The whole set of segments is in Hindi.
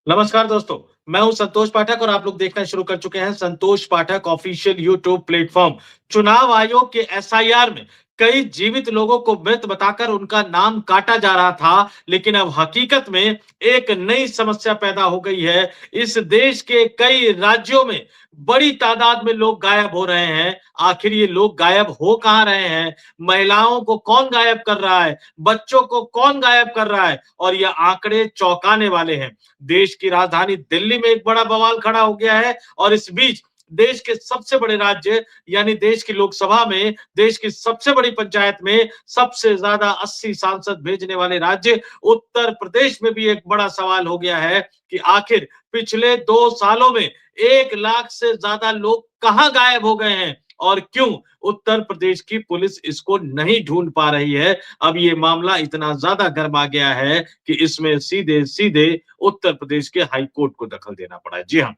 नमस्कार दोस्तों, मैं हूं संतोष पाठक और आप लोग देखना शुरू कर चुके हैं संतोष पाठक ऑफिशियल यूट्यूब प्लेटफॉर्म। चुनाव आयोग के एसआईआर में कई जीवित लोगों को मृत बताकर उनका नाम काटा जा रहा था, लेकिन अब हकीकत में एक नई समस्या पैदा हो गई है। इस देश के कई राज्यों में बड़ी तादाद में लोग गायब हो रहे हैं। आखिर ये लोग गायब हो कहाँ रहे हैं? महिलाओं को कौन गायब कर रहा है? बच्चों को कौन गायब कर रहा है? और ये आंकड़े चौंकाने वाले हैं। देश की राजधानी दिल्ली में एक बड़ा बवाल खड़ा हो गया है और इस बीच देश के सबसे बड़े राज्य यानी देश की लोकसभा में, देश की सबसे बड़ी पंचायत में सबसे ज्यादा 80 सांसद भेजने वाले राज्य उत्तर प्रदेश में भी एक बड़ा सवाल हो गया है कि आखिर पिछले 2 सालों में 1 लाख से ज्यादा लोग कहां गायब हो गए हैं और क्यों उत्तर प्रदेश की पुलिस इसको नहीं ढूंढ पा रही है। अब ये मामला इतना ज्यादा गर्मा गया है कि इसमें सीधे सीधे उत्तर प्रदेश के हाई कोर्ट को दखल देना पड़ा है। जी हाँ,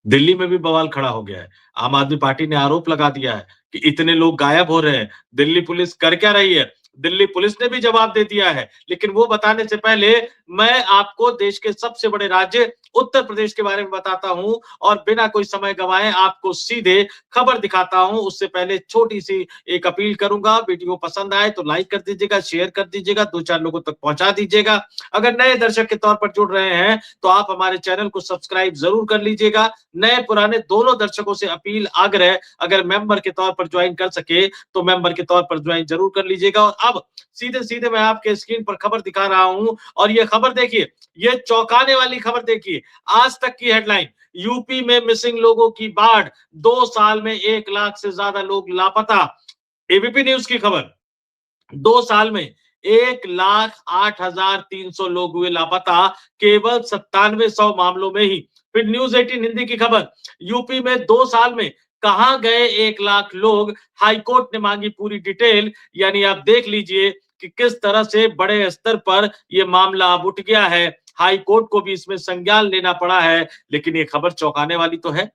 दिल्ली में भी बवाल खड़ा हो गया है। आम आदमी पार्टी ने आरोप लगा दिया है कि इतने लोग गायब हो रहे हैं, दिल्ली पुलिस कर क्या रही है? दिल्ली पुलिस ने भी जवाब दे दिया है, लेकिन वो बताने से पहले मैं आपको देश के सबसे बड़े राज्य उत्तर प्रदेश के बारे में बताता हूं और बिना कोई समय गंवाए आपको सीधे खबर दिखाता हूं। उससे पहले छोटी-सी एक अपील करूंगा, वीडियो पसंद आए तो लाइक कर दीजिएगा, शेयर कर दीजिएगा, 2-4 लोगों तक पहुंचा दीजिएगा। अगर नए दर्शक के तौर पर जुड़ रहे हैं, तो आप हमारे चैनल को सब्सक्राइब ज़रूर कर लीजिएगा। नए पुराने दोनों दर्शकों से अपील आग्रह अगर मेंबर के तौर पर ज्वाइन कर सके तो मेंबर के तौर पर ज्वाइन जरूर कर लीजिएगा। और अब सीधे सीधे मैं आपके स्क्रीन पर खबर दिखा रहा हूं और ये खबर देखिए, ये चौंकाने वाली खबर देखिए। आज तक की हेडलाइन, यूपी में मिसिंग लोगों की बाढ़, 2 साल में 1 लाख से ज्यादा लोग लापता। एबीपी न्यूज की खबर, 2 साल में 1,08,300 लोग हुए लापता, केवल 9700 मामलों में ही। फिर न्यूज 18 हिंदी की खबर, यूपी में 2 साल में कहां गए 1 लाख लोग, हाईकोर्ट ने मांगी पूरी डिटेल। यानी आप देख लीजिए कि किस तरह से बड़े स्तर पर यह मामला अब उठ गया है। हाई कोर्ट को भी इसमें संज्ञान लेना पड़ा है, लेकिन ये खबर चौंकाने वाली तो है।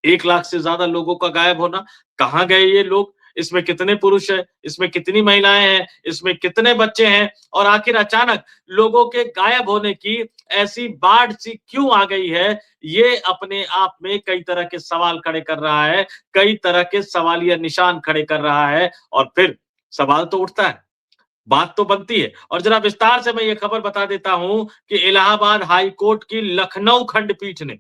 1 लाख से ज्यादा लोगों का गायब होना, कहां गए ये लोग? इसमें कितने पुरुष हैं? इसमें कितनी महिलाएं हैं? इसमें कितने बच्चे हैं? और आखिर अचानक लोगों के गायब होने की ऐसी बाढ़ सी क्यों आ गई है? ये अपने आप में कई तरह के सवाल खड़े कर रहा है, कई तरह के सवालिया निशान खड़े कर रहा है। और फिर सवाल तो उठता है, बात तो बनती है। और जरा विस्तार से मैं ये खबर बता देता हूं कि इलाहाबाद हाई कोर्ट की लखनऊ खंडपीठ ने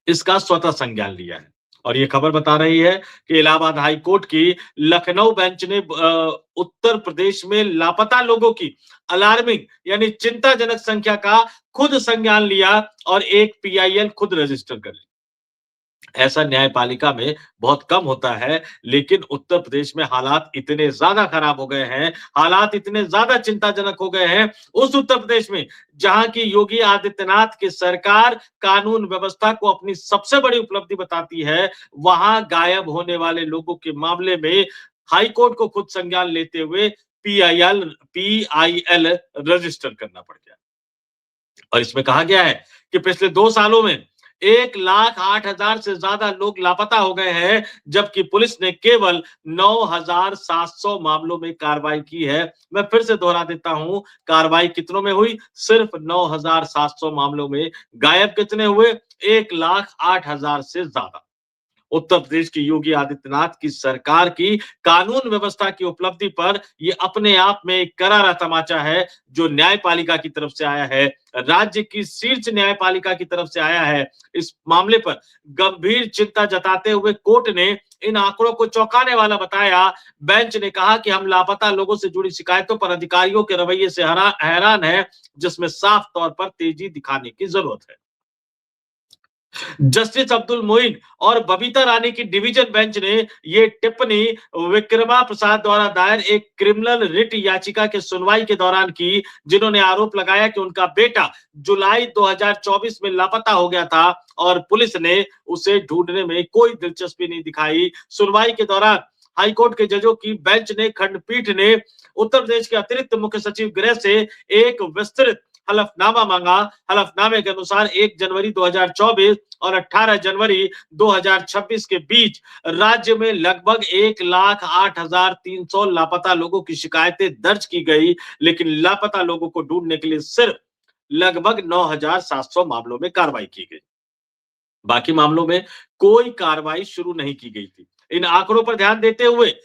इसका स्वतः संज्ञान लिया है। और ये खबर बता रही है कि इलाहाबाद हाई कोर्ट की लखनऊ बेंच ने उत्तर प्रदेश में लापता लोगों की अलार्मिंग यानी चिंताजनक संख्या का खुद संज्ञान लिया और एक पीआईएल खुद रजिस्टर कर ली। ऐसा न्यायपालिका में बहुत कम होता है, लेकिन उत्तर प्रदेश में हालात इतने ज्यादा खराब हो गए हैं, हालात इतने ज्यादा चिंताजनक हो गए हैं उस उत्तर प्रदेश में जहां की योगी आदित्यनाथ की सरकार कानून व्यवस्था को अपनी सबसे बड़ी उपलब्धि बताती है, वहां गायब होने वाले लोगों के मामले में हाई कोर्ट को खुद संज्ञान लेते हुए पीआईएल रजिस्टर करना पड़ गया। और इसमें कहा गया है कि पिछले 2 सालों में 1,08,000 से ज्यादा लोग लापता हो गए हैं, जबकि पुलिस ने केवल 9,700 मामलों में कार्रवाई की है। मैं फिर से दोहरा देता हूं, कार्रवाई कितनों में हुई? सिर्फ 9,700 मामलों में। गायब कितने हुए? 1,08,000 से ज्यादा। उत्तर प्रदेश की योगी आदित्यनाथ की सरकार की कानून व्यवस्था की उपलब्धि पर यह अपने आप में एक करारा तमाचा है, जो न्यायपालिका की तरफ से आया है, राज्य की शीर्ष न्यायपालिका की तरफ से आया है। इस मामले पर गंभीर चिंता जताते हुए कोर्ट ने इन आंकड़ों को चौंकाने वाला बताया। बेंच ने कहा कि हम लापता लोगों से जुड़ी शिकायतों पर अधिकारियों के रवैये से हैरान है, जिसमें साफ तौर पर तेजी दिखाने की जरूरत है। जस्टिस अब्दुल मोइन और बबीता रानी की डिवीजन बेंच ने ये टिप्पणी विक्रमा प्रसाद द्वारा दायर एक क्रिमिनल रिट याचिका की सुनवाई के दौरान की, जिन्होंने आरोप लगाया कि उनका बेटा जुलाई 2024 में लापता हो गया था और पुलिस ने उसे ढूंढने में कोई दिलचस्पी नहीं दिखाई। सुनवाई के दौरान हाईकोर्ट के जजों की बेंच ने खंडपीठ ने उत्तर प्रदेश के अतिरिक्त मुख्य सचिव गृह से एक विस्तृत हलफनामा मांगा। हलफनामे के अनुसार 1 जनवरी 2024 और 18 जनवरी 2026 के बीच राज्य में लगभग 1,08,300 लापता लोगों की शिकायतें दर्ज की गई, लेकिन लापता लोगों को ढूंढने के लिए सिर्फ लगभग 9,700 मामलों में कार्रवाई की गई। बाकी मामलों में कोई कार्रवाई शुरू नहीं की गई थी। इन आंकड़ों पर ध्यान देते हुए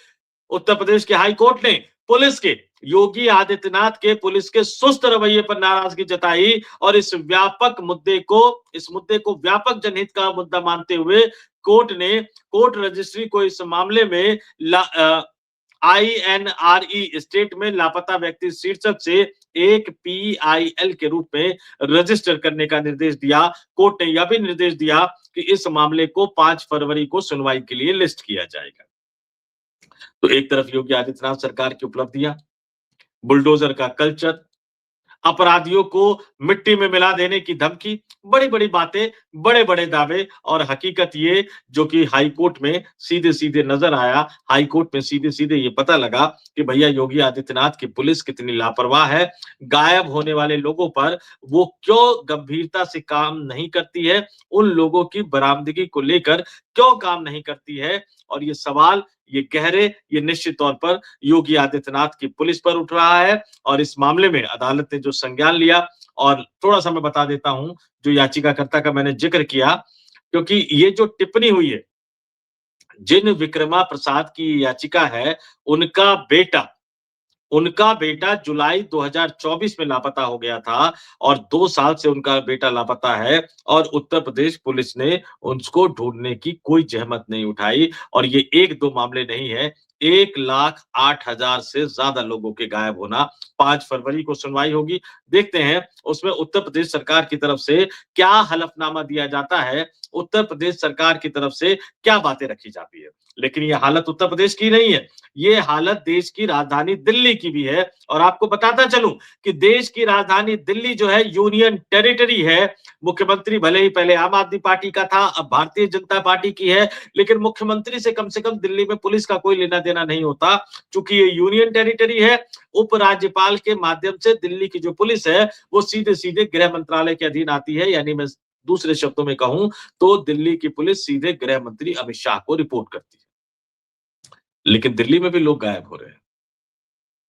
उत्तर प्रदेश के हाई कोर्ट ने पुलिस के योगी आदित्यनाथ के पुलिस के सुस्त रवैये पर नाराजगी जताई और इस मुद्दे को व्यापक जनहित का मुद्दा मानते हुए कोर्ट रजिस्ट्री को इस मामले में INRE स्टेट में लापता व्यक्ति शीर्षक से एक PIL के रूप में रजिस्टर करने का निर्देश दिया। कोर्ट ने यह भी निर्देश दिया कि इस मामले को 5 फरवरी को सुनवाई के लिए लिस्ट किया जाएगा। तो एक तरफ योगी आदित्यनाथ सरकार की उपलब्धियां, बुलडोजर का कल्चर, अपराधियों को मिट्टी में मिला देने की धमकी, बड़ी-बड़ी बातें, बड़े-बड़े दावे और हकीकत ये जो कि हाई कोर्ट में सीधे-सीधे नजर आया। हाई कोर्ट में सीधे-सीधे ये पता लगा कि भैया योगी आदित्यनाथ की पुलिस कितनी लापरवाह है। गायब होने वाले लोगों पर वो क्यों गंभीरता से काम नहीं करती है, उन लोगों की बरामदगी को लेकर क्यों काम नहीं करती है। और ये सवाल, ये गहरे, ये निश्चित तौर पर योगी आदित्यनाथ की पुलिस पर उठ रहा है। और इस मामले में अदालत ने जो संज्ञान लिया, और थोड़ा-सा मैं बता देता हूं, जो याचिकाकर्ता का मैंने जिक्र किया, क्योंकि ये जो टिप्पणी हुई है, जिन विक्रमा प्रसाद की याचिका है, उनका बेटा जुलाई 2024 में लापता हो गया था और 2 साल से उनका बेटा लापता है और उत्तर प्रदेश पुलिस ने उसको ढूंढने की कोई जहमत नहीं उठाई। और ये 1-2 मामले नहीं है, 1,08,000 से ज्यादा लोगों के गायब होना। 5 फरवरी को सुनवाई होगी। देखते हैं उसमें उत्तर प्रदेश सरकार की तरफ से क्या हलफनामा दिया जाता है, उत्तर प्रदेश सरकार की तरफ से क्या बातें रखी जाती है। लेकिन ये हालत उत्तर प्रदेश की नहीं है, ये हालत देश की राजधानी दिल्ली की भी है। और आपको बताता चलूं कि देश की राजधानी दिल्ली जो है यूनियन टेरिटरी है। मुख्यमंत्री भले ही पहले आम आदमी पार्टी का था, अब भारतीय जनता पार्टी की है, लेकिन मुख्यमंत्री से कम दिल्ली में पुलिस का कोई लेना देना नहीं होता। चूंकि ये यूनियन टेरिटरी है, उपराज्यपाल के माध्यम से दिल्ली की जो पुलिस है वो सीधे सीधे गृह मंत्रालय के अधीन आती है। यानी मैं दूसरे शब्दों में कहूं तो दिल्ली की पुलिस सीधे गृह मंत्री अमित शाह को रिपोर्ट करती है। लेकिन दिल्ली में भी लोग गायब हो रहे हैं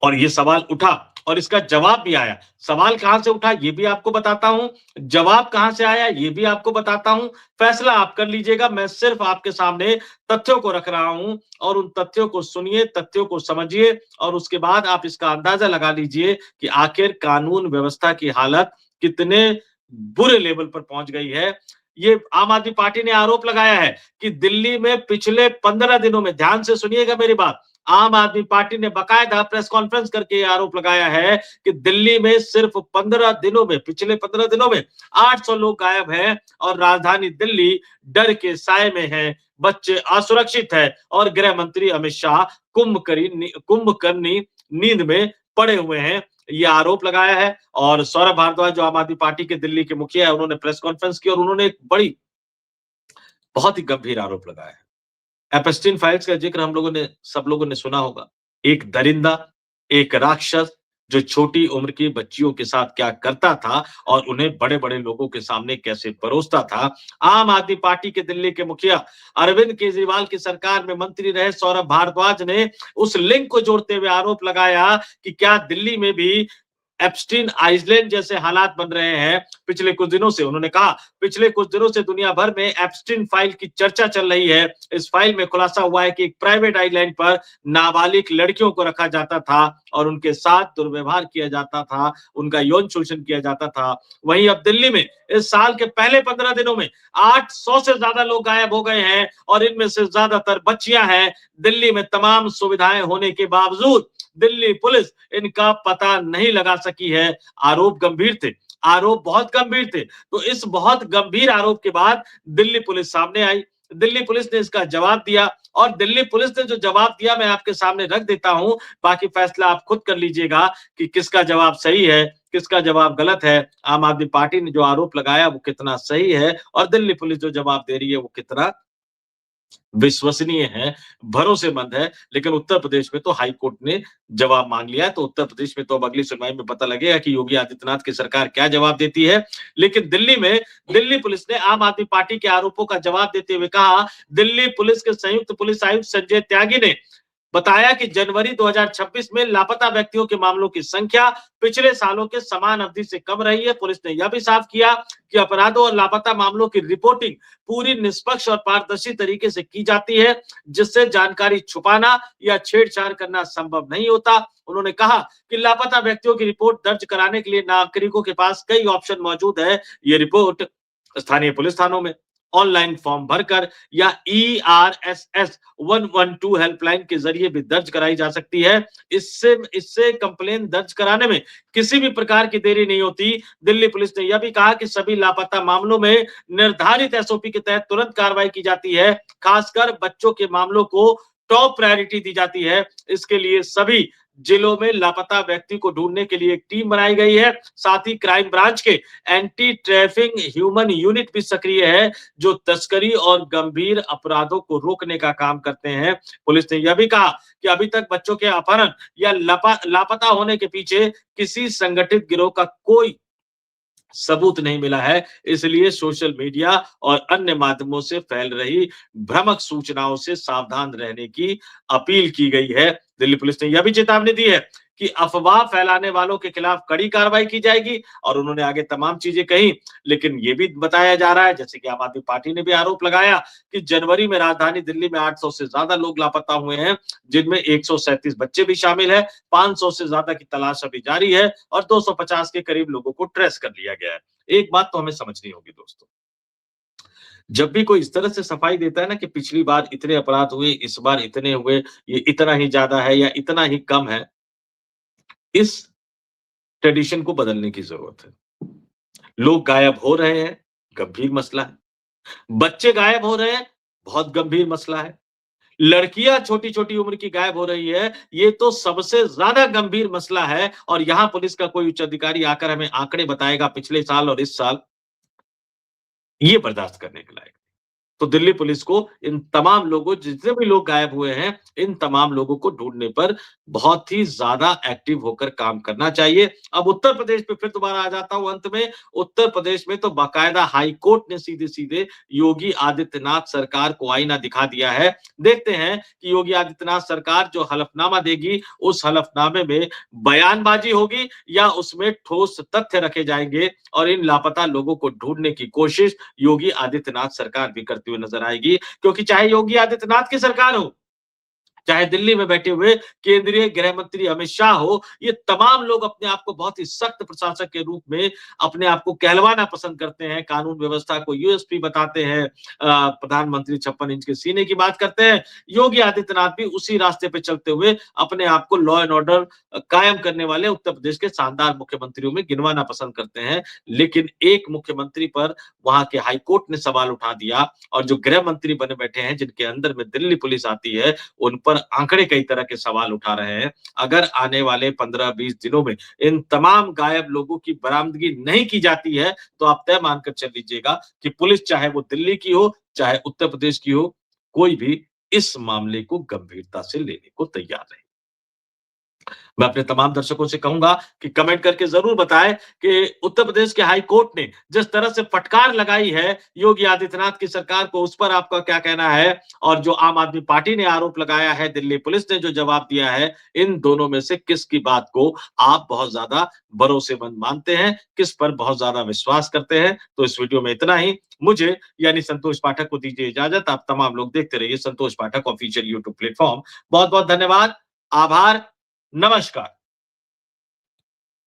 और ये सवाल उठा और इसका जवाब भी आया। सवाल कहां से उठा ये भी आपको बताता हूं, जवाब कहां से आया ये भी आपको बताता हूं। फैसला आप कर लीजिएगा, मैं सिर्फ आपके सामने तथ्यों को रख रहा हूं और उन तथ्यों को सुनिए, तथ्यों को समझिए और उसके बाद आप इसका अंदाजा लगा लीजिए कि आखिर कानून व्यवस्था की हालत कितने बुरे लेवल पर पहुंच गई है। ये आम आदमी पार्टी ने आरोप लगाया है कि दिल्ली में पिछले 15 दिनों में, ध्यान से सुनिएगा मेरी बात, आम आदमी पार्टी ने बाकायदा प्रेस कॉन्फ्रेंस करके ये आरोप लगाया है कि दिल्ली में सिर्फ 15 दिनों में, पिछले 15 दिनों में 800 लोग गायब हैं और राजधानी दिल्ली डर के साए में है, बच्चे असुरक्षित है और गृह मंत्री अमित शाह कुंभकर्णी नींद में पड़े हुए हैं। ये आरोप लगाया है। और सौरभ भारद्वाज जो आम आदमी पार्टी के दिल्ली के मुखिया है, उन्होंने प्रेस कॉन्फ्रेंस की और उन्होंने एक बहुत ही गंभीर आरोप लगाया है। एपस्टीन फाइल्स का जिक्र सब लोगों ने सुना होगा। एक दरिंदा, एक राक्षस जो छोटी उम्र की बच्चियों के साथ क्या करता था और उन्हें बड़े-बड़े लोगों के सामने कैसे परोसता था। आम आदमी पार्टी के दिल्ली के मुखिया अरविंद केजरीवाल की सरकार में मंत्री रहे सौरभ भारद्वाज ने उस लिंक को जोड़ते हुए आरोप लगाया कि क्या दिल्ली में भी एप्स्टीन आइसलैंड जैसे हालात बन रहे हैं। पिछले कुछ दिनों से उन्होंने कहा, पिछले कुछ दिनों से दुनिया भर में एप्स्टीन फाइल की चर्चा चल रही है। इस फाइल में खुलासा हुआ है कि एक प्राइवेट आइलैंड पर नाबालिग लड़कियों को रखा जाता था और उनके साथ दुर्व्यवहार किया जाता था, उनका यौन शोषण किया जाता था। वहीं अब दिल्ली में इस साल के पहले 15 दिनों में 800 से ज्यादा लोग गायब हो गए हैं और इनमें से ज्यादातर बच्चियां हैं। दिल्ली में तमाम सुविधाएं होने के बावजूद दिल्ली पुलिस इनका पता नहीं लगा सकी है। आरोप गंभीर थे, आरोप बहुत गंभीर थे। तो इस बहुत गंभीर आरोप के बाद दिल्ली पुलिस सामने आई, दिल्ली पुलिस ने इसका जवाब दिया और दिल्ली पुलिस ने जो जवाब दिया मैं आपके सामने रख देता हूं। बाकी फैसला आप खुद कर लीजिएगा कि किसका जवाब सही है, किसका जवाब गलत है। आम आदमी पार्टी ने जो आरोप लगाया वो कितना सही है और दिल्ली पुलिस जो जवाब दे रही है वो कितना विश्वसनीय है, भरोसेमंद है। लेकिन उत्तर प्रदेश में तो हाई कोर्ट ने जवाब मांग लिया है, तो उत्तर प्रदेश में तो अब अगली सुनवाई में पता लगेगा कि योगी आदित्यनाथ की सरकार क्या जवाब देती है। लेकिन दिल्ली में दिल्ली पुलिस ने आम आदमी पार्टी के आरोपों का जवाब देते हुए कहा, दिल्ली पुलिस के संयुक्त पुलिस आयुक्त संजय त्यागी ने बताया कि जनवरी 2026 में लापता व्यक्तियों के मामलों की संख्या पिछले सालों के समान अवधि से कम रही है। पुलिस ने यह भी साफ किया कि अपराधों और लापता मामलों की रिपोर्टिंग पूरी निष्पक्ष और पारदर्शी तरीके से की जाती है, जिससे जानकारी छुपाना या छेड़छाड़ करना संभव नहीं होता। उन्होंने कहा कि लापता व्यक्तियों की रिपोर्ट दर्ज कराने के लिए नागरिकों के पास कई ऑप्शन मौजूद है। ये रिपोर्ट स्थानीय पुलिस थानों में ऑनलाइन फॉर्म भरकर या ERSS 112 हेल्पलाइन के जरिए भी दर्ज कराई जा सकती है। इससे इससे कंप्लेन दर्ज कराने में किसी भी प्रकार की देरी नहीं होती। दिल्ली पुलिस ने यह भी कहा कि सभी लापता मामलों में निर्धारित SOP के तहत तुरंत कार्रवाई की जाती है। खासकर बच्चों के मामलों को टॉप प्रायोरिटी दी जाती है। इसके लिए सभी जिलों में लापता व्यक्ति को ढूंढने के लिए एक टीम बनाई गई है। साथ ही क्राइम ब्रांच के एंटी ट्रैफिकिंग ह्यूमन यूनिट भी सक्रिय है, जो तस्करी और गंभीर अपराधों को रोकने का काम करते हैं। पुलिस ने यह भी कहा कि अभी तक बच्चों के अपहरण या लापता होने के पीछे किसी संगठित गिरोह का कोई सबूत नहीं मिला है। इसलिए सोशल मीडिया और अन्य माध्यमों से फैल रही भ्रामक सूचनाओं से सावधान रहने की अपील की गई है। दिल्ली पुलिस ने यह भी चेतावनी दी है कि अफवाह फैलाने वालों के खिलाफ कड़ी कार्रवाई की जाएगी और उन्होंने आगे तमाम चीजें कही। लेकिन ये भी बताया जा रहा है, जैसे कि आम आदमी पार्टी ने भी आरोप लगाया कि जनवरी में राजधानी दिल्ली में 800 से ज्यादा लोग लापता हुए हैं, जिनमें 137 बच्चे भी शामिल है। 500 से ज्यादा की तलाश अभी जारी है और 250 के करीब लोगों को ट्रेस कर लिया गया है। एक बात तो हमें समझनी होगी दोस्तों, जब भी कोई इस तरह से सफाई देता है ना कि पिछली बार इतने अपराध हुए, इस बार इतने हुए, ये इतना ही ज्यादा है या इतना ही कम है, इस ट्रेडिशन को बदलने की जरूरत है। लोग गायब हो रहे हैं, गंभीर मसला है। बच्चे गायब हो रहे हैं, बहुत गंभीर मसला है। लड़कियां छोटी-छोटी उम्र की गायब हो रही है, ये तो सबसे ज्यादा गंभीर मसला है और यहां पुलिस का कोई उच्च अधिकारी आकर हमें आंकड़े बताएगा पिछले साल और इस साल, ये बर्दाश्त करने के लायक। तो दिल्ली पुलिस को इन तमाम लोगों, जितने भी लोग गायब हुए हैं, इन तमाम लोगों को ढूंढने पर बहुत ही ज्यादा एक्टिव होकर काम करना चाहिए। अब उत्तर प्रदेश पे फिर दोबारा आ जाता हूं अंत में। उत्तर प्रदेश में तो बाकायदा हाई कोर्ट ने सीधे-सीधे योगी आदित्यनाथ सरकार को आईना दिखा दिया है। देखते हैं कि योगी आदित्यनाथ सरकार जो हलफनामा देगी, उस हलफनामे में बयानबाजी होगी या उसमें ठोस तथ्य रखे जाएंगे और इन लापता लोगों को ढूंढने की कोशिश योगी आदित्यनाथ सरकार भी करती हुई नजर आएगी। क्योंकि चाहे योगी आदित्यनाथ की सरकार हो, चाहे दिल्ली में बैठे हुए केंद्रीय गृह मंत्री अमित शाह हो, ये तमाम लोग अपने आप को बहुत ही सख्त प्रशासक के रूप में अपने आप को कहलवाना पसंद करते हैं, कानून व्यवस्था को यूएसपी बताते हैं, प्रधानमंत्री 56 इंच के सीने की बात करते हैं। योगी आदित्यनाथ भी उसी रास्ते पे चलते हुए अपने आप को लॉ एंड ऑर्डर कायम करने वाले उत्तर प्रदेश के शानदार मुख्यमंत्रियों में गिनवाना पसंद करते हैं। लेकिन एक मुख्यमंत्री पर वहां के हाईकोर्ट ने सवाल उठा दिया और जो गृह मंत्री बने बैठे हैं, जिनके अंदर में दिल्ली पुलिस आती है, उन पर आंकड़े कई तरह के सवाल उठा रहे हैं। अगर आने वाले 15-20 दिनों में इन तमाम गायब लोगों की बरामदगी नहीं की जाती है, तो आप तय मानकर चल लीजिएगा कि पुलिस, चाहे वो दिल्ली की हो, चाहे उत्तर प्रदेश की हो, कोई भी इस मामले को गंभीरता से लेने को तैयार नहीं। मैं अपने तमाम दर्शकों से कहूंगा कि कमेंट करके जरूर बताएं कि उत्तर प्रदेश के हाई कोर्ट ने जिस तरह से फटकार लगाई है योगी आदित्यनाथ की सरकार को, उस पर आपका क्या कहना है। और जो आम आदमी पार्टी ने आरोप लगाया है, दिल्ली पुलिस ने जो जवाब दिया है, इन दोनों में से किसकी बात को आप बहुत ज्यादा भरोसेमंद मानते हैं, किस पर बहुत ज्यादा विश्वास करते हैं। तो इस वीडियो में इतना ही। मुझे यानी संतोष पाठक को दीजिए इजाजत। आप तमाम लोग देखते रहिए संतोष पाठक ऑफिशियल यूट्यूब प्लेटफॉर्म। बहुत बहुत धन्यवाद, आभार, नमस्कार।